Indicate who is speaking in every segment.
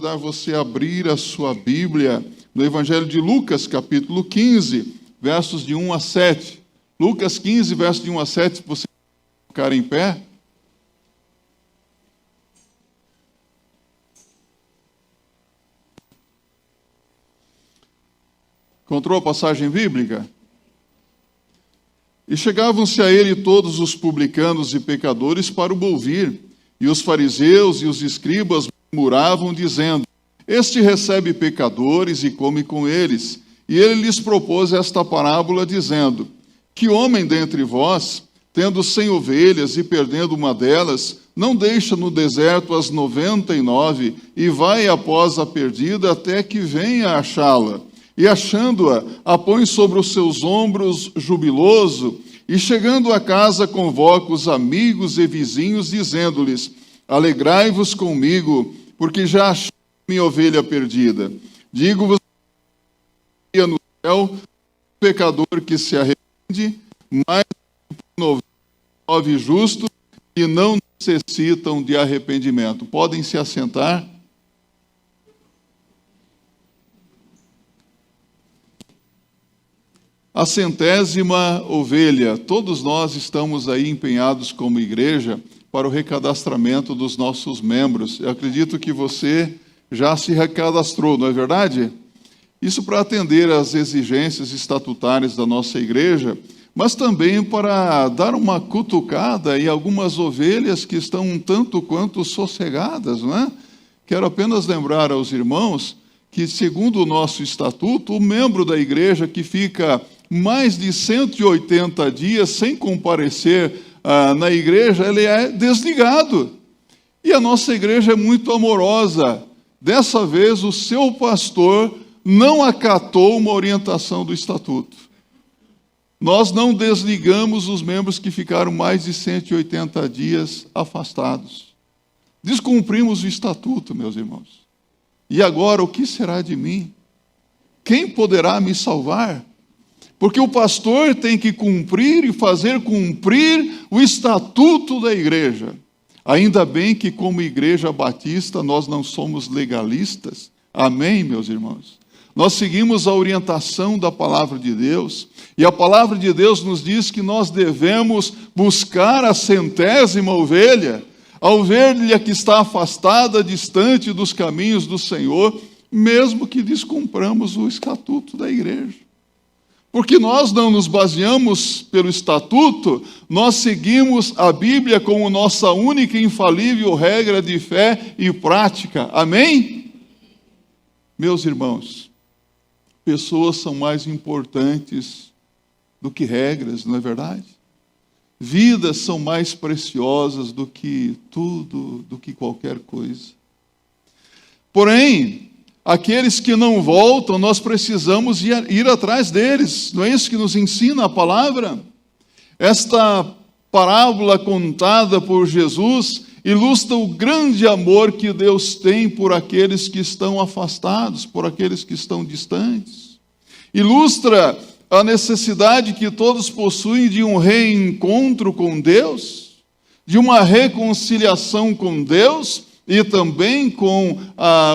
Speaker 1: convidar você a abrir a sua Bíblia no Evangelho de Lucas, capítulo 15, versos de 1 a 7. Lucas 15, versos de 1 a 7, se você ficar em pé. Encontrou a passagem bíblica? E chegavam-se a ele todos os publicanos e pecadores para o ouvir, e os fariseus e os escribas murmuravam, dizendo: Este recebe pecadores e come com eles. E ele lhes propôs esta parábola, dizendo: Que homem dentre vós, tendo 100 ovelhas e perdendo uma delas, não deixa no deserto as 99 e vai após a perdida até que venha achá-la? E achando-a, a põe sobre os seus ombros jubiloso, e chegando a casa convoca os amigos e vizinhos, dizendo-lhes: Alegrai-vos comigo, porque já achei minha ovelha perdida. Digo-vos que no céu um pecador que se arrepende, mais do que 99 justos que não necessitam de arrependimento. Podem se assentar. A 100ª ovelha, todos nós estamos aí empenhados como igreja para o recadastramento dos nossos membros. Eu acredito que você já se recadastrou, não é verdade? Isso para atender às exigências estatutárias da nossa igreja, mas também para dar uma cutucada em algumas ovelhas que estão um tanto quanto sossegadas, não é? Quero apenas lembrar aos irmãos que, segundo o nosso estatuto, o membro da igreja que fica mais de 180 dias sem comparecer na igreja, ele é desligado. E a nossa igreja é muito amorosa. Dessa vez, o seu pastor não acatou uma orientação do estatuto. Nós não desligamos os membros que ficaram mais de 180 dias afastados. Descumprimos o estatuto, meus irmãos. E agora, o que será de mim? Quem poderá me salvar? Porque o pastor tem que cumprir e fazer cumprir o estatuto da igreja. Ainda bem que, como igreja batista, nós não somos legalistas. Amém, meus irmãos? Nós seguimos a orientação da palavra de Deus. E a palavra de Deus nos diz que nós devemos buscar a 100ª ovelha, a ovelha que está afastada, distante dos caminhos do Senhor, mesmo que descumpramos o estatuto da igreja. Porque nós não nos baseamos pelo estatuto, nós seguimos a Bíblia como nossa única e infalível regra de fé e prática. Amém? Meus irmãos, pessoas são mais importantes do que regras, não é verdade? Vidas são mais preciosas do que tudo, do que qualquer coisa. Porém, aqueles que não voltam, nós precisamos ir atrás deles. Não é isso que nos ensina a palavra? Esta parábola contada por Jesus ilustra o grande amor que Deus tem por aqueles que estão afastados, por aqueles que estão distantes. Ilustra a necessidade que todos possuem de um reencontro com Deus, de uma reconciliação com Deus, e também com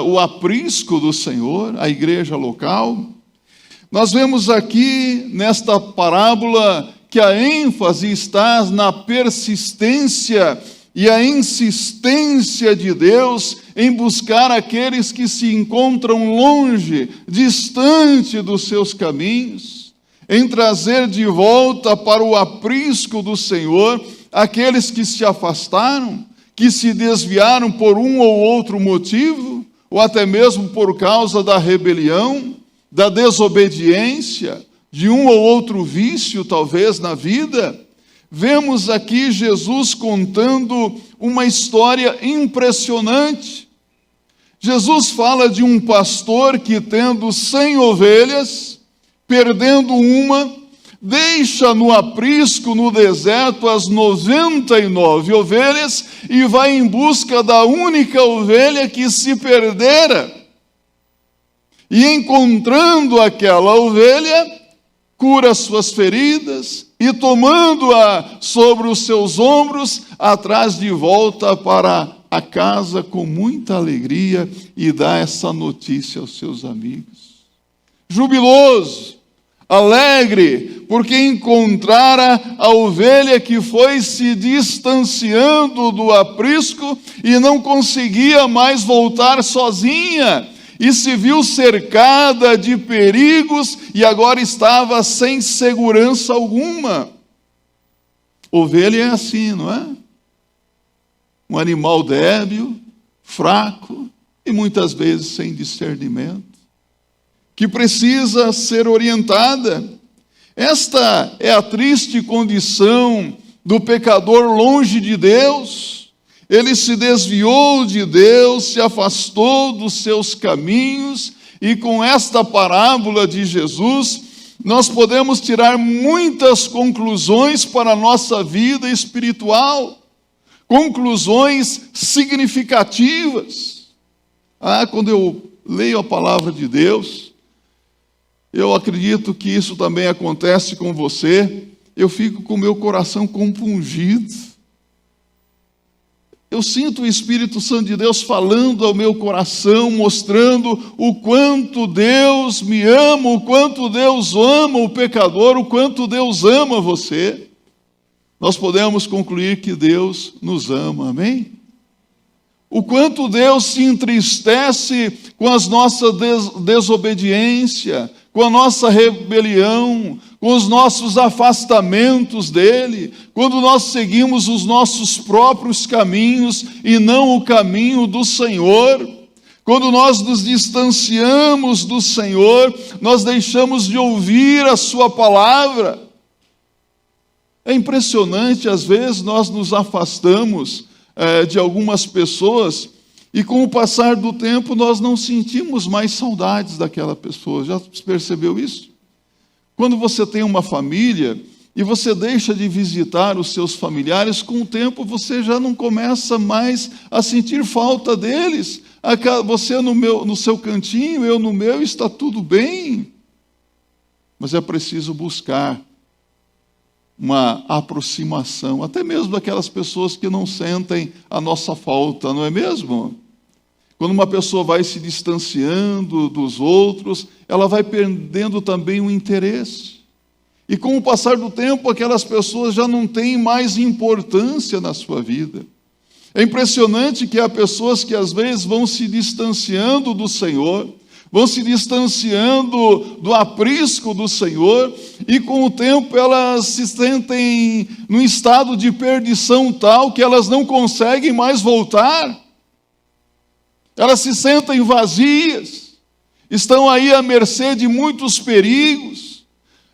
Speaker 1: o aprisco do Senhor, a igreja local. Nós vemos aqui, nesta parábola, que a ênfase está na persistência e a insistência de Deus em buscar aqueles que se encontram longe, distante dos seus caminhos, em trazer de volta para o aprisco do Senhor aqueles que se afastaram, que se desviaram por um ou outro motivo, ou até mesmo por causa da rebelião, da desobediência, de um ou outro vício, talvez, na vida. Vemos aqui Jesus contando uma história impressionante. Jesus fala de um pastor que, tendo 100 ovelhas, perdendo uma, deixa no aprisco, no deserto, as 99 ovelhas e vai em busca da única ovelha que se perdera. E encontrando aquela ovelha, cura suas feridas e tomando-a sobre os seus ombros, a traz de volta para a casa com muita alegria e dá essa notícia aos seus amigos. Jubiloso, alegre, porque encontrara a ovelha que foi se distanciando do aprisco e não conseguia mais voltar sozinha, e se viu cercada de perigos e agora estava sem segurança alguma. Ovelha é assim, não é? Um animal débil, fraco e muitas vezes sem discernimento, que precisa ser orientada. Esta é a triste condição do pecador longe de Deus. Ele se desviou de Deus, se afastou dos seus caminhos, e com esta parábola de Jesus, nós podemos tirar muitas conclusões para a nossa vida espiritual, conclusões significativas. Quando eu leio a palavra de Deus, eu acredito que isso também acontece com você, eu fico com o meu coração compungido. Eu sinto o Espírito Santo de Deus falando ao meu coração, mostrando o quanto Deus me ama, o quanto Deus ama o pecador, o quanto Deus ama você. Nós podemos concluir que Deus nos ama, amém? O quanto Deus se entristece com as nossas desobediência, com a nossa rebelião, com os nossos afastamentos dele, quando nós seguimos os nossos próprios caminhos e não o caminho do Senhor, quando nós nos distanciamos do Senhor, nós deixamos de ouvir a sua palavra. É impressionante, às vezes nós nos afastamos de algumas pessoas e com o passar do tempo nós não sentimos mais saudades daquela pessoa. Já percebeu isso? Quando você tem uma família e você deixa de visitar os seus familiares, com o tempo você já não começa mais a sentir falta deles. Você no seu cantinho, eu no meu, está tudo bem. Mas é preciso buscar uma aproximação, até mesmo daquelas pessoas que não sentem a nossa falta, não é mesmo? Quando uma pessoa vai se distanciando dos outros, ela vai perdendo também o interesse. E com o passar do tempo, aquelas pessoas já não têm mais importância na sua vida. É impressionante que há pessoas que às vezes vão se distanciando do Senhor, vão se distanciando do aprisco do Senhor, e com o tempo elas se sentem num estado de perdição tal que elas não conseguem mais voltar. Elas se sentem vazias, estão aí à mercê de muitos perigos,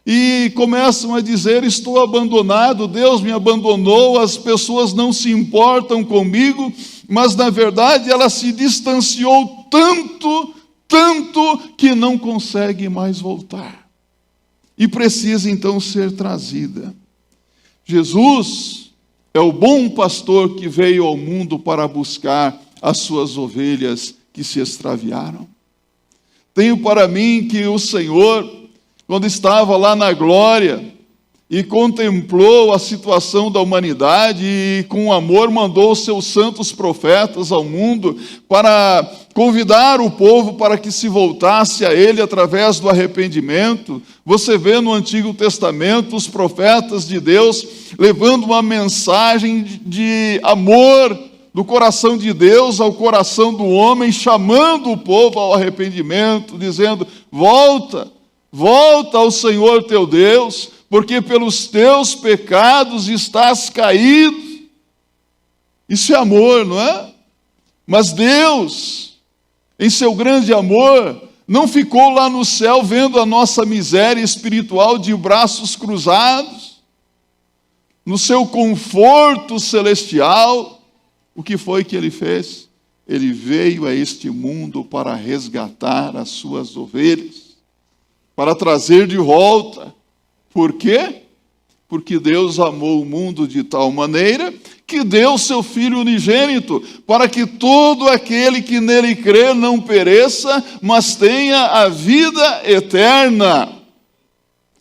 Speaker 1: e começam a dizer: estou abandonado, Deus me abandonou, as pessoas não se importam comigo, mas na verdade ela se distanciou tanto que não consegue mais voltar. E precisa então ser trazida. Jesus é o bom pastor que veio ao mundo para buscar as suas ovelhas que se extraviaram. Tenho para mim que o Senhor, quando estava lá na glória e contemplou a situação da humanidade e com amor mandou os seus santos profetas ao mundo para convidar o povo para que se voltasse a Ele através do arrependimento. Você vê no Antigo Testamento os profetas de Deus levando uma mensagem de amor do coração de Deus ao coração do homem, chamando o povo ao arrependimento, dizendo: volta ao Senhor teu Deus, porque pelos teus pecados estás caído. Isso é amor, não é? Mas Deus, em seu grande amor, não ficou lá no céu vendo a nossa miséria espiritual de braços cruzados. No seu conforto celestial, o que foi que ele fez? Ele veio a este mundo para resgatar as suas ovelhas, para trazer de volta. Por quê? Porque Deus amou o mundo de tal maneira que deu seu Filho unigênito, para que todo aquele que nele crê não pereça, mas tenha a vida eterna.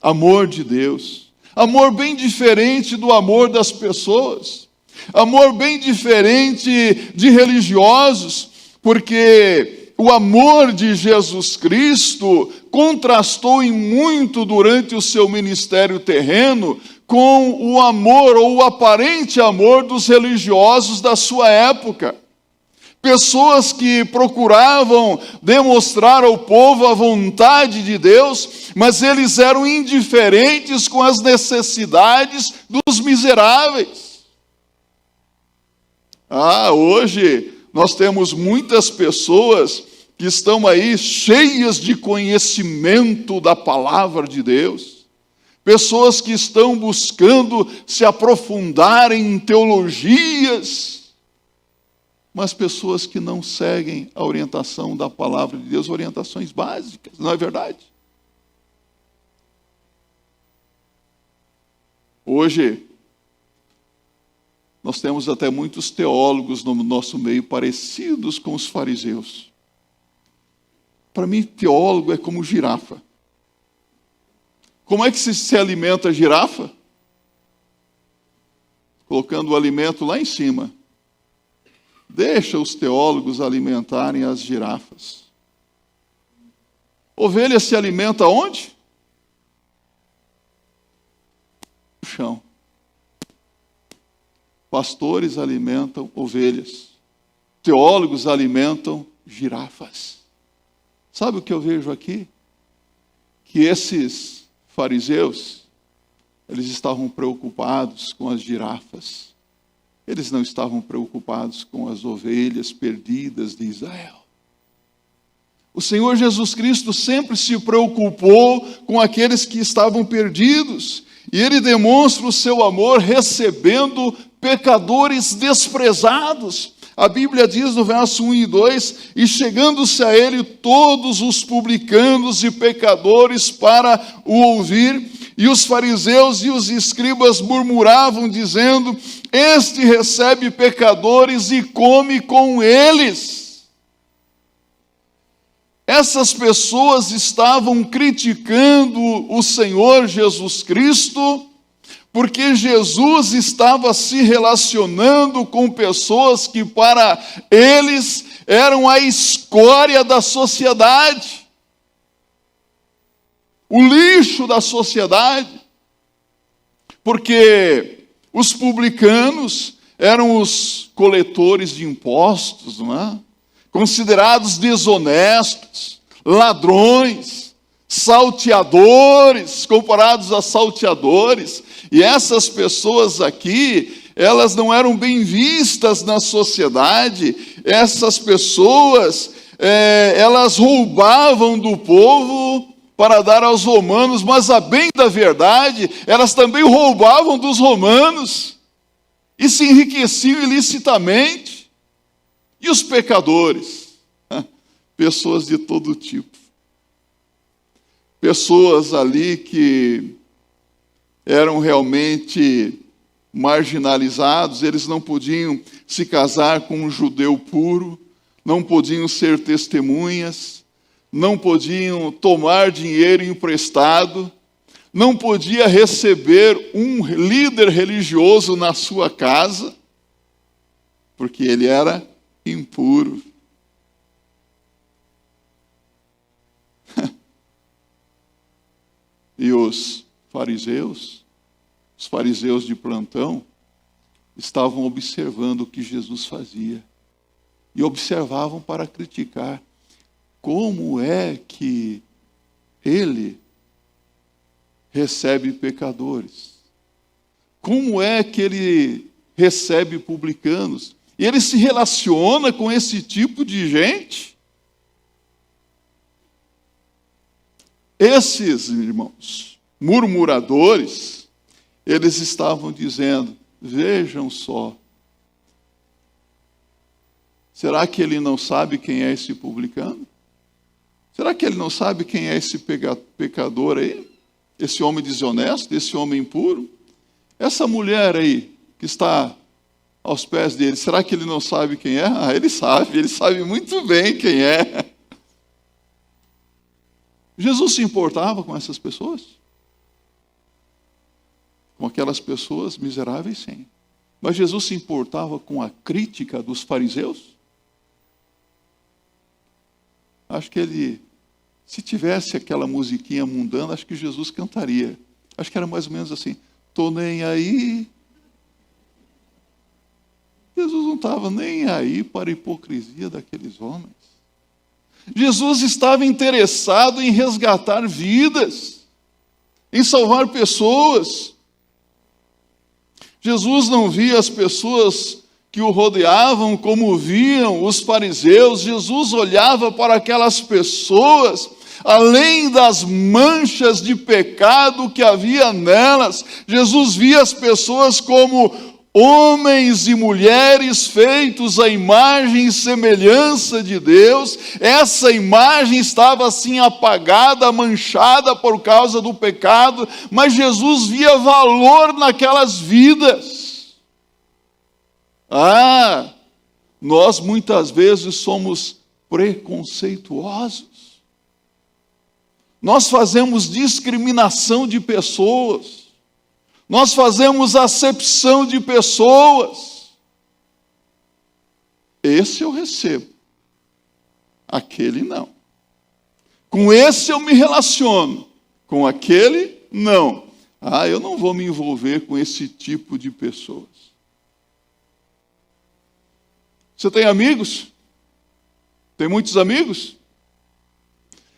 Speaker 1: Amor de Deus. Amor bem diferente do amor das pessoas. Amor bem diferente de religiosos, porque o amor de Jesus Cristo contrastou em muito durante o seu ministério terreno com o amor ou o aparente amor dos religiosos da sua época. Pessoas que procuravam demonstrar ao povo a vontade de Deus, mas eles eram indiferentes com as necessidades dos miseráveis. Hoje nós temos muitas pessoas que estão aí cheias de conhecimento da palavra de Deus. Pessoas que estão buscando se aprofundar em teologias, mas pessoas que não seguem a orientação da palavra de Deus, orientações básicas, não é verdade? Hoje, nós temos até muitos teólogos no nosso meio parecidos com os fariseus. Para mim, teólogo é como girafa. Como é que se alimenta a girafa? Colocando o alimento lá em cima. Deixa os teólogos alimentarem as girafas. Ovelha se alimenta onde? No chão. Pastores alimentam ovelhas. Teólogos alimentam girafas. Sabe o que eu vejo aqui? Que esses fariseus, eles estavam preocupados com as girafas. Eles não estavam preocupados com as ovelhas perdidas de Israel. O Senhor Jesus Cristo sempre se preocupou com aqueles que estavam perdidos. E Ele demonstra o seu amor recebendo pecadores desprezados. A Bíblia diz no verso 1 e 2, e chegando-se a Ele todos os publicanos e pecadores para o ouvir, e os fariseus e os escribas murmuravam, dizendo: este recebe pecadores e come com eles. Essas pessoas estavam criticando o Senhor Jesus Cristo, porque Jesus estava se relacionando com pessoas que para eles eram a escória da sociedade, o lixo da sociedade, porque os publicanos eram os coletores de impostos, não é? Considerados desonestos, ladrões, salteadores, comparados a salteadores. E essas pessoas aqui, elas não eram bem vistas na sociedade. Essas pessoas, elas roubavam do povo para dar aos romanos, mas a bem da verdade, elas também roubavam dos romanos e se enriqueciam ilicitamente. E os pecadores? Pessoas de todo tipo. Pessoas ali que eram realmente marginalizados, eles não podiam se casar com um judeu puro, não podiam ser testemunhas, não podiam tomar dinheiro emprestado, não podia receber um líder religioso na sua casa, porque ele era impuro. E os fariseus de plantão, estavam observando o que Jesus fazia. E observavam para criticar. Como é que ele recebe pecadores? Como é que ele recebe publicanos? E ele se relaciona com esse tipo de gente? Esses, irmãos, murmuradores, eles estavam dizendo: vejam só, será que ele não sabe quem é esse publicano? Será que ele não sabe quem é esse pecador aí? Esse homem desonesto, esse homem impuro? Essa mulher aí, que está aos pés dele, será que ele não sabe quem é? Ele sabe muito bem quem é. Jesus se importava com essas pessoas? Com aquelas pessoas miseráveis, sim. Mas Jesus se importava com a crítica dos fariseus? Acho que ele, se tivesse aquela musiquinha mundana, acho que Jesus cantaria. Acho que era mais ou menos assim: tô nem aí. Jesus não estava nem aí para a hipocrisia daqueles homens. Jesus estava interessado em resgatar vidas, em salvar pessoas. Jesus não via as pessoas que o rodeavam como viam os fariseus. Jesus olhava para aquelas pessoas, além das manchas de pecado que havia nelas. Jesus via as pessoas como homens e mulheres feitos à imagem e semelhança de Deus. Essa imagem estava assim apagada, manchada por causa do pecado, mas Jesus via valor naquelas vidas. Nós muitas vezes somos preconceituosos. Nós fazemos discriminação de pessoas. Nós fazemos acepção de pessoas. Esse eu recebo, aquele não. Com esse eu me relaciono, com aquele não. Eu não vou me envolver com esse tipo de pessoas. Você tem amigos? Tem muitos amigos?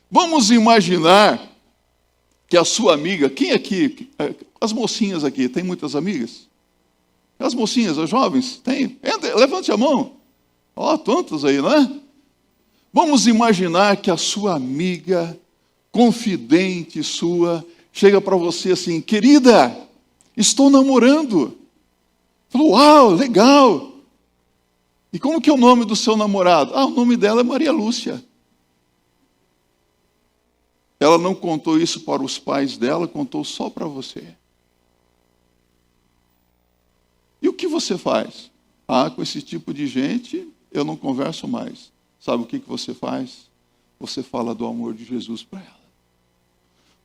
Speaker 1: Vamos imaginar que a sua amiga, quem aqui, as mocinhas aqui, tem muitas amigas? As mocinhas, as jovens, tem? Levante a mão. Tantas aí, não é? Vamos imaginar que a sua amiga, confidente sua, chega para você assim: querida, estou namorando. Falou: uau, legal. E como que é o nome do seu namorado? O nome dela é Maria Lúcia. Ela não contou isso para os pais dela, contou só para você. E o que você faz? Com esse tipo de gente, eu não converso mais. Sabe o que você faz? Você fala do amor de Jesus para ela.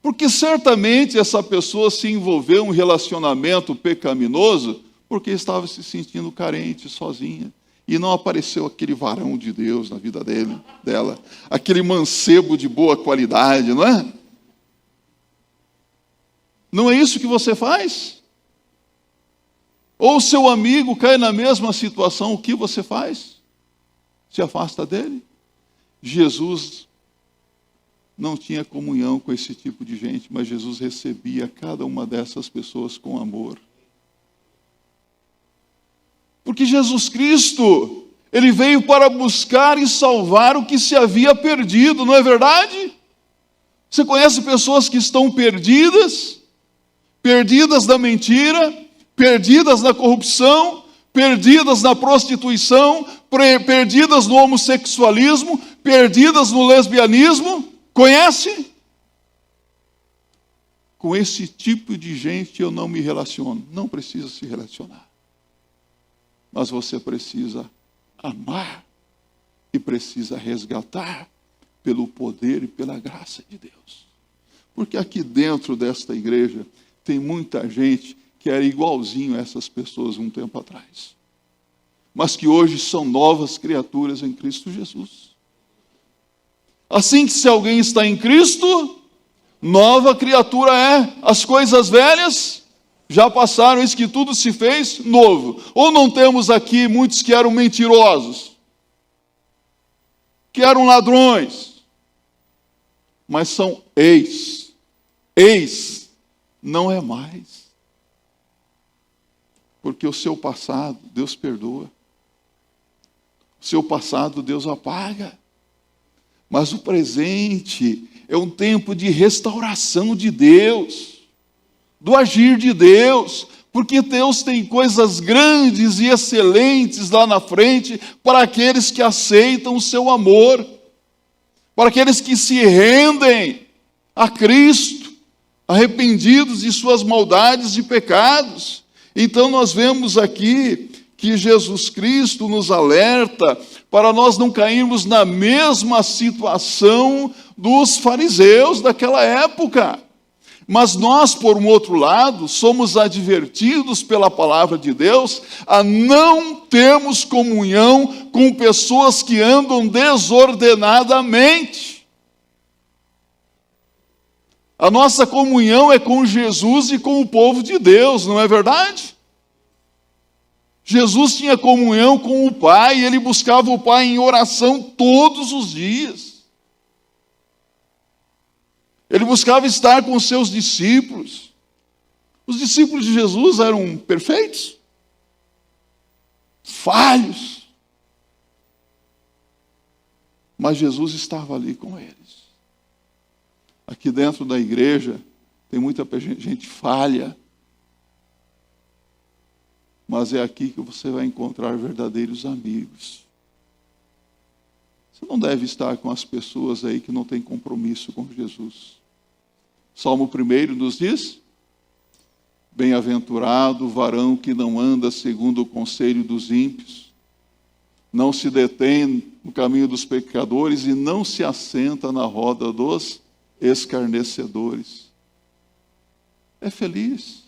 Speaker 1: Porque certamente essa pessoa se envolveu em um relacionamento pecaminoso porque estava se sentindo carente, sozinha. E não apareceu aquele varão de Deus na vida dela. Aquele mancebo de boa qualidade, não é? Não é isso que você faz? Ou seu amigo cai na mesma situação, o que você faz? Se afasta dele? Jesus não tinha comunhão com esse tipo de gente, mas Jesus recebia cada uma dessas pessoas com amor. Porque Jesus Cristo, Ele veio para buscar e salvar o que se havia perdido, não é verdade? Você conhece pessoas que estão perdidas? Perdidas na mentira, perdidas na corrupção, perdidas na prostituição, perdidas no homossexualismo, perdidas no lesbianismo. Conhece? Com esse tipo de gente eu não me relaciono. Não precisa se relacionar. Mas você precisa amar e precisa resgatar pelo poder e pela graça de Deus. Porque aqui dentro desta igreja tem muita gente que era igualzinho a essas pessoas um tempo atrás, mas que hoje são novas criaturas em Cristo Jesus. Assim que se alguém está em Cristo, nova criatura é. As coisas velhas já passaram, eis que tudo se fez novo. Ou não temos aqui muitos que eram mentirosos, que eram ladrões, mas são ex. Ex não é mais. Porque o seu passado, Deus perdoa. O seu passado, Deus apaga. Mas o presente é um tempo de restauração de Deus, do agir de Deus, porque Deus tem coisas grandes e excelentes lá na frente para aqueles que aceitam o seu amor, para aqueles que se rendem a Cristo, arrependidos de suas maldades e pecados. Então nós vemos aqui que Jesus Cristo nos alerta para nós não cairmos na mesma situação dos fariseus daquela época. Mas nós, por um outro lado, somos advertidos pela palavra de Deus a não termos comunhão com pessoas que andam desordenadamente. A nossa comunhão é com Jesus e com o povo de Deus, não é verdade? Jesus tinha comunhão com o Pai, ele buscava o Pai em oração todos os dias. Ele buscava estar com os seus discípulos. Os discípulos de Jesus eram perfeitos? Falhos. Mas Jesus estava ali com eles. Aqui dentro da igreja tem muita gente falha. Mas é aqui que você vai encontrar verdadeiros amigos. Você não deve estar com as pessoas aí que não têm compromisso com Jesus. Salmo 1 nos diz: bem-aventurado o varão que não anda segundo o conselho dos ímpios, não se detém no caminho dos pecadores e não se assenta na roda dos escarnecedores. É feliz.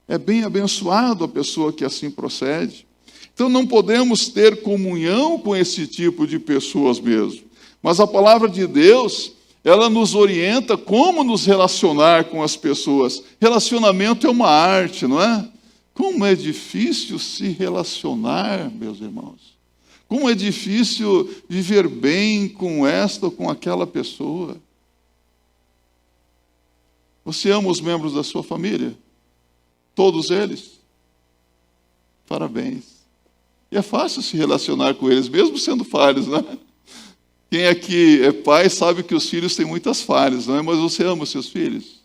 Speaker 1: É bem abençoado a pessoa que assim procede. Então não podemos ter comunhão com esse tipo de pessoas mesmo. Mas a palavra de Deus, ela nos orienta como nos relacionar com as pessoas. Relacionamento é uma arte, não é? Como é difícil se relacionar, meus irmãos. Como é difícil viver bem com esta ou com aquela pessoa. Você ama os membros da sua família? Todos eles? Parabéns. E é fácil se relacionar com eles, mesmo sendo falhos, né? Quem aqui é pai sabe que os filhos têm muitas falhas, não é? Mas você ama os seus filhos?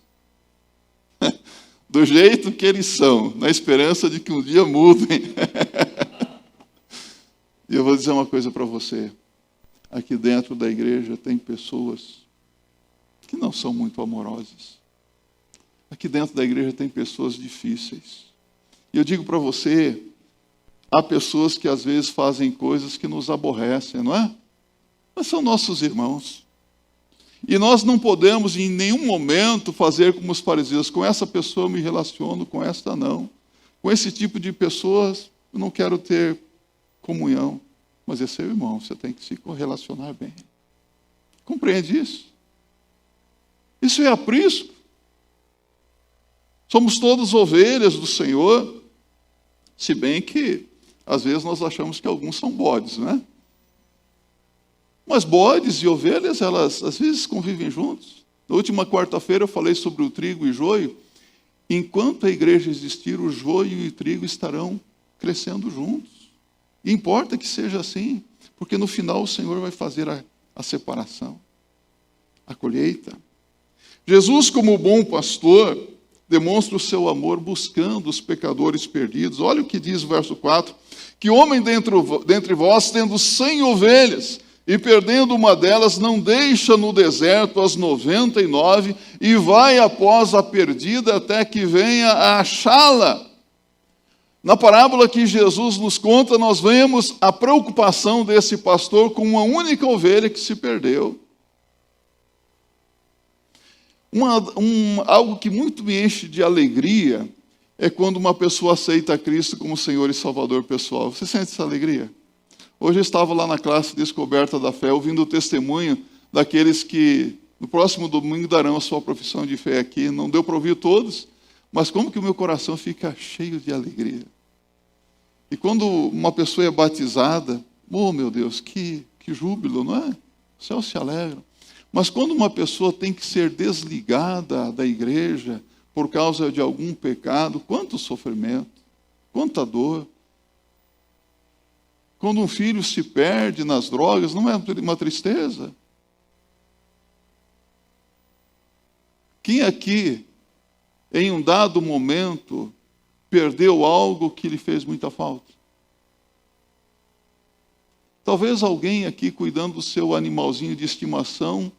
Speaker 1: Do jeito que eles são, na esperança de que um dia mudem. E eu vou dizer uma coisa para você. Aqui dentro da igreja tem pessoas que não são muito amorosas. Aqui dentro da igreja tem pessoas difíceis. E eu digo para você, há pessoas que às vezes fazem coisas que nos aborrecem, não é? Mas são nossos irmãos. E nós não podemos em nenhum momento fazer como os fariseus. Com essa pessoa eu me relaciono, com esta não. Com esse tipo de pessoas eu não quero ter comunhão. Mas é seu irmão, você tem que se relacionar bem. Compreende isso? Isso é aprisco. Somos todos ovelhas do Senhor, se bem que às vezes nós achamos que alguns são bodes, né? Mas bodes e ovelhas, elas às vezes convivem juntos. Na última quarta-feira eu falei sobre o trigo e joio. Enquanto a igreja existir, o joio e o trigo estarão crescendo juntos. E importa que seja assim, porque no final o Senhor vai fazer a separação, a colheita. Jesus, como bom pastor, demonstra o seu amor buscando os pecadores perdidos. Olha o que diz o verso 4. Que homem dentre vós, tendo 100 ovelhas, e perdendo uma delas, não deixa no deserto as 99, e vai após a perdida até que venha a achá-la. Na parábola que Jesus nos conta, nós vemos a preocupação desse pastor com uma única ovelha que se perdeu. Algo que muito me enche de alegria é quando uma pessoa aceita Cristo como Senhor e Salvador pessoal. Você sente essa alegria? Hoje eu estava lá na classe Descoberta da Fé, ouvindo o testemunho daqueles que no próximo domingo darão a sua profissão de fé aqui. Não deu para ouvir todos, mas como que o meu coração fica cheio de alegria. E quando uma pessoa é batizada, oh meu Deus, que júbilo, não é? O céu se alegra. Mas quando uma pessoa tem que ser desligada da igreja por causa de algum pecado, quanto sofrimento, quanta dor. Quando um filho se perde nas drogas, não é uma tristeza? Quem aqui, em um dado momento, perdeu algo que lhe fez muita falta? Talvez alguém aqui, cuidando do seu animalzinho de estimação,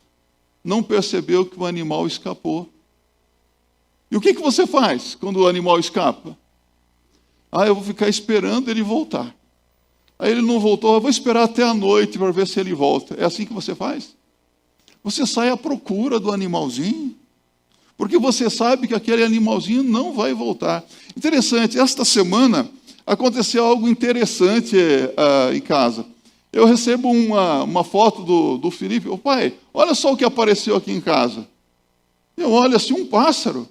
Speaker 1: não percebeu que o animal escapou. E o que você faz quando o animal escapa? Eu vou ficar esperando ele voltar. Aí ele não voltou, eu vou esperar até a noite para ver se ele volta. É assim que você faz? Você sai à procura do animalzinho. porque você sabe que aquele animalzinho não vai voltar. Interessante, esta semana aconteceu algo interessante em casa. Eu recebo uma foto do Felipe. Pai, olha só o que apareceu aqui em casa. Eu olho assim, um pássaro.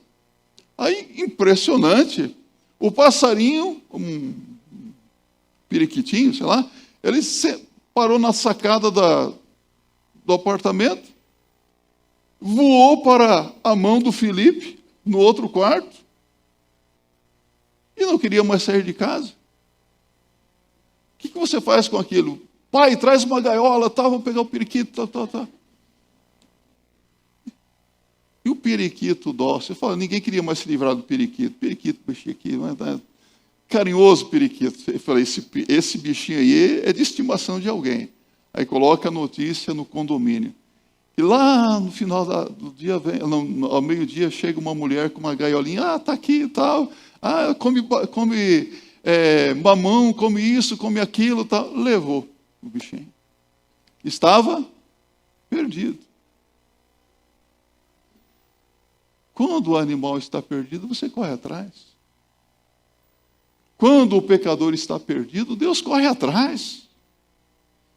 Speaker 1: Aí, impressionante, o passarinho, um periquitinho, sei lá, ele parou na sacada do apartamento, voou para a mão do Felipe, no outro quarto, e não queria mais sair de casa. O que você faz com aquilo? Pai, traz uma gaiola, vou pegar o periquito, E o periquito dócil, ninguém queria mais se livrar do periquito. Periquito, bichinho aqui, carinhoso periquito. Eu falei, esse bichinho aí é de estimação de alguém. Aí coloca a notícia no condomínio. E lá no final do dia, ao meio-dia, chega uma mulher com uma gaiolinha. Está aqui e tal. Come mamão, come isso, come aquilo. Tal. Levou o bichinho. Estava perdido. Quando o animal está perdido, você corre atrás. Quando o pecador está perdido, Deus corre atrás.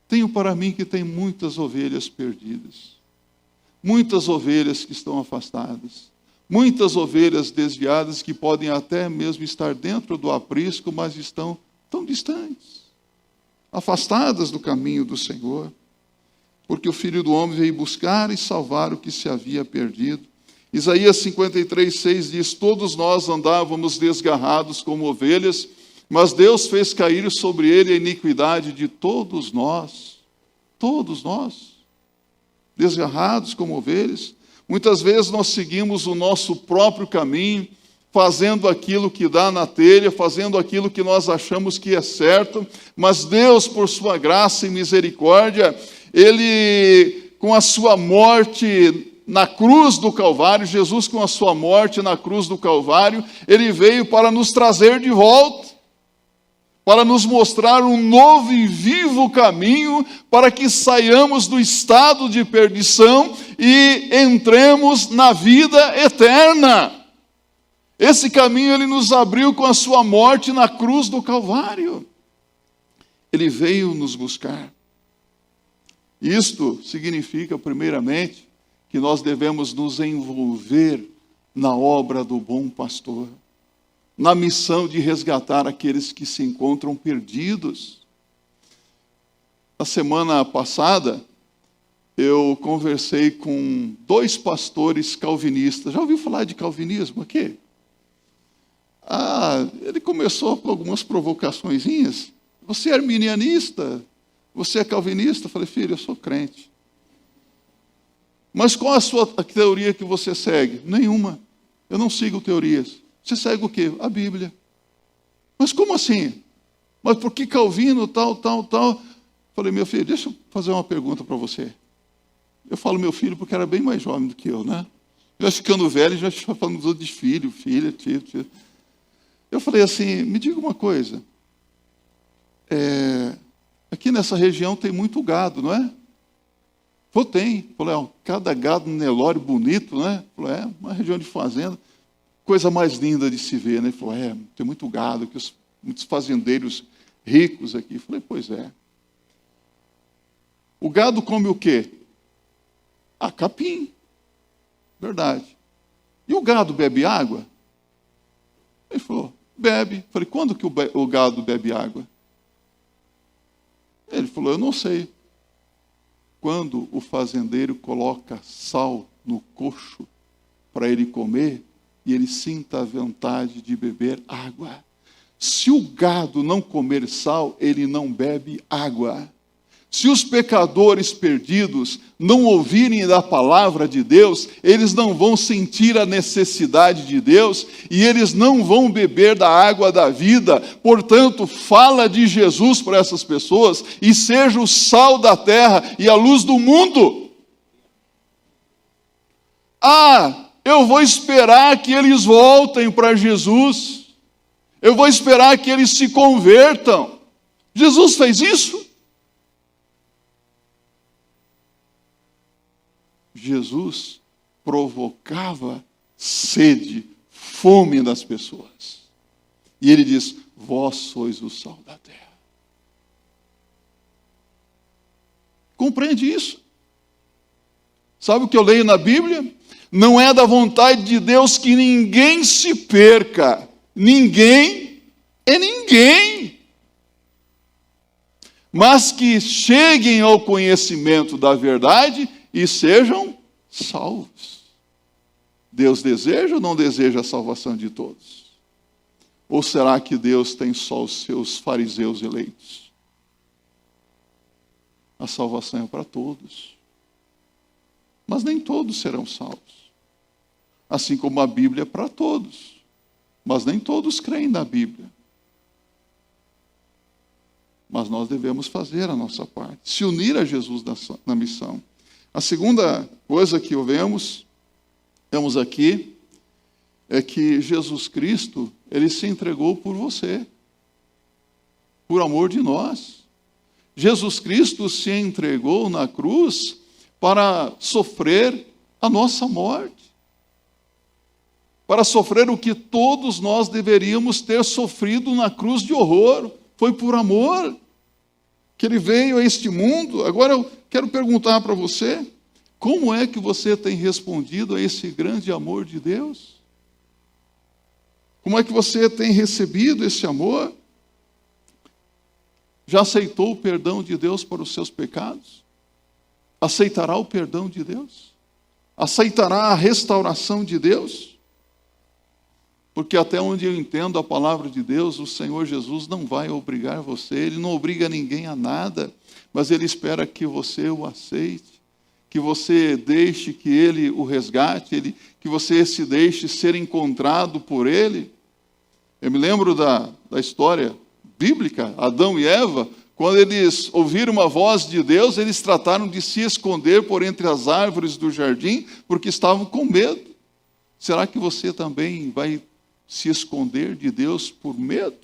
Speaker 1: Tenho para mim que tem muitas ovelhas perdidas. Muitas ovelhas que estão afastadas. Muitas ovelhas desviadas que podem até mesmo estar dentro do aprisco, mas estão tão distantes. Afastadas do caminho do Senhor. Porque o Filho do Homem veio buscar e salvar o que se havia perdido. Isaías 53:6 diz, todos nós andávamos desgarrados como ovelhas, mas Deus fez cair sobre ele a iniquidade de todos nós, desgarrados como ovelhas. Muitas vezes nós seguimos o nosso próprio caminho, fazendo aquilo que dá na telha, fazendo aquilo que nós achamos que é certo, mas Deus, por sua graça e misericórdia, Ele, com a sua morte na cruz do Calvário, Jesus com a sua morte na cruz do Calvário, Ele veio para nos trazer de volta, para nos mostrar um novo e vivo caminho, para que saiamos do estado de perdição e entremos na vida eterna. Esse caminho Ele nos abriu com a sua morte na cruz do Calvário. Ele veio nos buscar. Isto significa, primeiramente, que nós devemos nos envolver na obra do bom pastor, na missão de resgatar aqueles que se encontram perdidos. Na semana passada, eu conversei com 2 pastores calvinistas. Já ouviu falar de calvinismo aqui? Ele começou com algumas provocaçõezinhas. Você é arminianista? Você é calvinista? Eu falei, filho, eu sou crente. Mas qual a sua teoria que você segue? Nenhuma. Eu não sigo teorias. Você segue o quê? A Bíblia. Mas como assim? Mas por que Calvino, tal? Falei, meu filho, deixa eu fazer uma pergunta para você. Eu falo meu filho porque era bem mais jovem do que eu, né? Já ficando velho, já falando de filho, filha, tio. Eu falei assim, me diga uma coisa. Aqui nessa região tem muito gado, não é? Tem. Falei, cada gado Nelore bonito, né? Falei, uma região de fazenda. Coisa mais linda de se ver, né? Falei, tem muito gado, muitos fazendeiros ricos aqui. Falei, pois é. O gado come o quê? Capim. Verdade. E o gado bebe água? Ele falou, bebe. Falei, quando que o gado bebe água? Ele falou, eu não sei. Quando o fazendeiro coloca sal no coxo para ele comer, e ele sinta a vontade de beber água. Se o gado não comer sal, ele não bebe água. Se os pecadores perdidos não ouvirem da palavra de Deus, eles não vão sentir a necessidade de Deus e eles não vão beber da água da vida. Portanto, fala de Jesus para essas pessoas e seja o sal da terra e a luz do mundo. Eu vou esperar que eles voltem para Jesus. Eu vou esperar que eles se convertam. Jesus fez isso? Jesus provocava sede, fome das pessoas. E ele diz: vós sois o sal da terra. Compreende isso? Sabe o que eu leio na Bíblia? Não é da vontade de Deus que ninguém se perca. Ninguém é ninguém. Mas que cheguem ao conhecimento da verdade e sejam salvos. Deus deseja ou não deseja a salvação de todos? Ou será que Deus tem só os seus fariseus eleitos? A salvação é para todos. Mas nem todos serão salvos. Assim como a Bíblia é para todos. Mas nem todos creem na Bíblia. Mas nós devemos fazer a nossa parte. Se unir a Jesus na missão. A segunda coisa que vemos aqui, é que Jesus Cristo, ele se entregou por você. Por amor de nós. Jesus Cristo se entregou na cruz para sofrer a nossa morte. Para sofrer o que todos nós deveríamos ter sofrido na cruz de horror. Foi por amor que ele veio a este mundo. Agora eu quero perguntar para você, como é que você tem respondido a esse grande amor de Deus? Como é que você tem recebido esse amor? Já aceitou o perdão de Deus para os seus pecados? Aceitará o perdão de Deus? Aceitará a restauração de Deus? Porque até onde eu entendo a palavra de Deus, o Senhor Jesus não vai obrigar você, Ele não obriga ninguém a nada, mas Ele espera que você o aceite, que você deixe que Ele o resgate, que você se deixe ser encontrado por Ele. Eu me lembro da história bíblica, Adão e Eva, quando eles ouviram uma voz de Deus, eles trataram de se esconder por entre as árvores do jardim, porque estavam com medo. Será que você também vai se esconder de Deus por medo?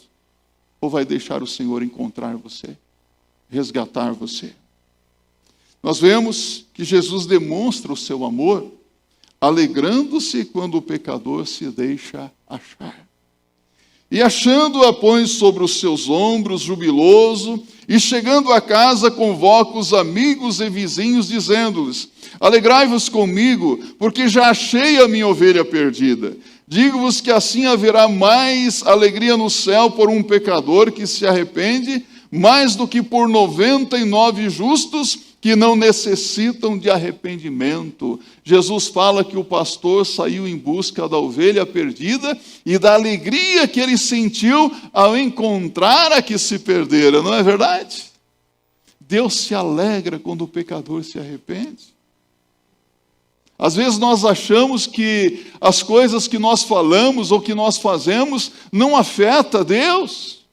Speaker 1: Ou vai deixar o Senhor encontrar você, resgatar você? Nós vemos que Jesus demonstra o seu amor, alegrando-se quando o pecador se deixa achar. E achando-a, põe sobre os seus ombros, jubiloso, e chegando a casa, convoca os amigos e vizinhos, dizendo-lhes: alegrai-vos comigo, porque já achei a minha ovelha perdida. Digo-vos que assim haverá mais alegria no céu por um pecador que se arrepende, mais do que por 99 justos que não necessitam de arrependimento. Jesus fala que o pastor saiu em busca da ovelha perdida e da alegria que ele sentiu ao encontrar a que se perdera, não é verdade? Deus se alegra quando o pecador se arrepende. Às vezes nós achamos que as coisas que nós falamos ou que nós fazemos não afetam Deus.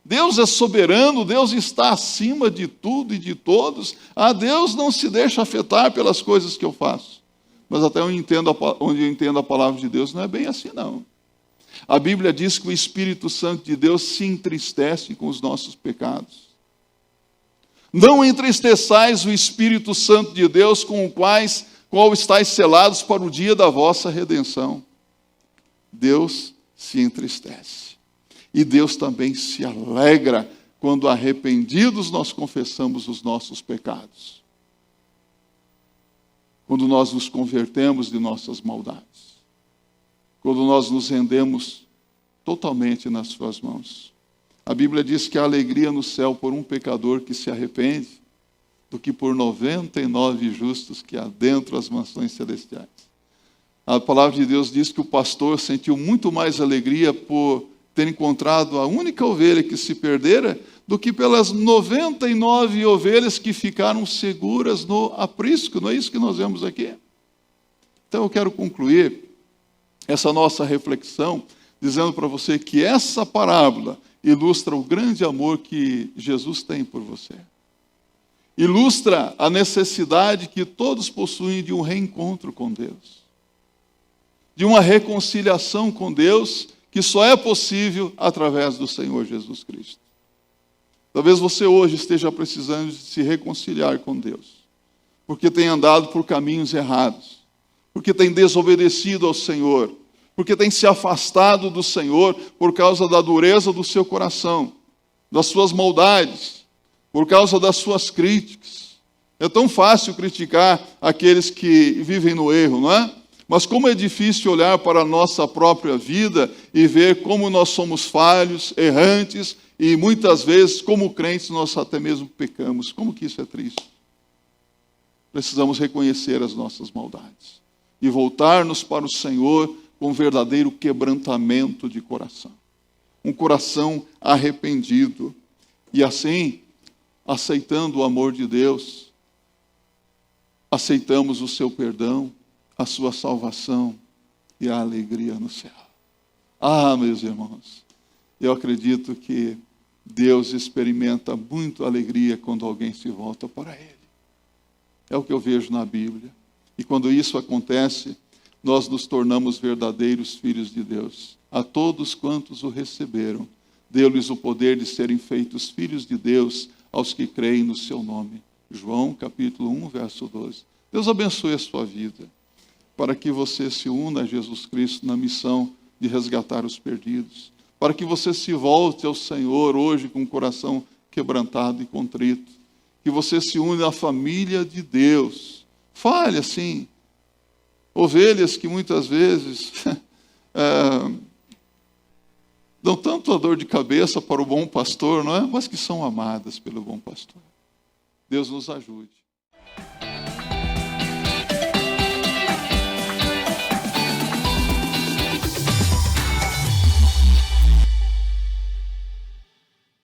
Speaker 1: Deus é soberano, Deus está acima de tudo e de todos. Deus não se deixa afetar pelas coisas que eu faço. Mas até onde eu entendo a palavra de Deus, não é bem assim, não. A Bíblia diz que o Espírito Santo de Deus se entristece com os nossos pecados. Não entristeçais o Espírito Santo de Deus com o qual estáis selados para o dia da vossa redenção. Deus se entristece. E Deus também se alegra quando arrependidos nós confessamos os nossos pecados. Quando nós nos convertemos de nossas maldades. Quando nós nos rendemos totalmente nas suas mãos. A Bíblia diz que há alegria no céu por um pecador que se arrepende, do que por 99 justos que há dentro das mansões celestiais. A palavra de Deus diz que o pastor sentiu muito mais alegria por ter encontrado a única ovelha que se perdera, do que pelas 99 ovelhas que ficaram seguras no aprisco. Não é isso que nós vemos aqui? Então eu quero concluir essa nossa reflexão, dizendo para você que essa parábola ilustra o grande amor que Jesus tem por você. Ilustra a necessidade que todos possuem de um reencontro com Deus. De uma reconciliação com Deus, que só é possível através do Senhor Jesus Cristo. Talvez você hoje esteja precisando de se reconciliar com Deus, porque tem andado por caminhos errados, porque tem desobedecido ao Senhor, porque tem se afastado do Senhor por causa da dureza do seu coração, das suas maldades, por causa das suas críticas. É tão fácil criticar aqueles que vivem no erro, não é? Mas como é difícil olhar para a nossa própria vida e ver como nós somos falhos, errantes, e muitas vezes, como crentes, nós até mesmo pecamos. Como que isso é triste? Precisamos reconhecer as nossas maldades e voltar-nos para o Senhor com verdadeiro quebrantamento de coração. Um coração arrependido. E assim, aceitando o amor de Deus, aceitamos o seu perdão, a sua salvação e a alegria no céu. Ah, meus irmãos, eu acredito que Deus experimenta muito alegria quando alguém se volta para Ele. É o que eu vejo na Bíblia. E quando isso acontece, nós nos tornamos verdadeiros filhos de Deus. A todos quantos o receberam, deu-lhes o poder de serem feitos filhos de Deus aos que creem no seu nome. João capítulo 1, verso 12. Deus abençoe a sua vida, para que você se una a Jesus Cristo na missão de resgatar os perdidos, para que você se volte ao Senhor hoje com o coração quebrantado e contrito, que você se une à família de Deus. Fale assim, ovelhas que muitas vezes dão tanto a dor de cabeça para o bom pastor, não é? Mas que são amadas pelo bom pastor. Deus nos ajude.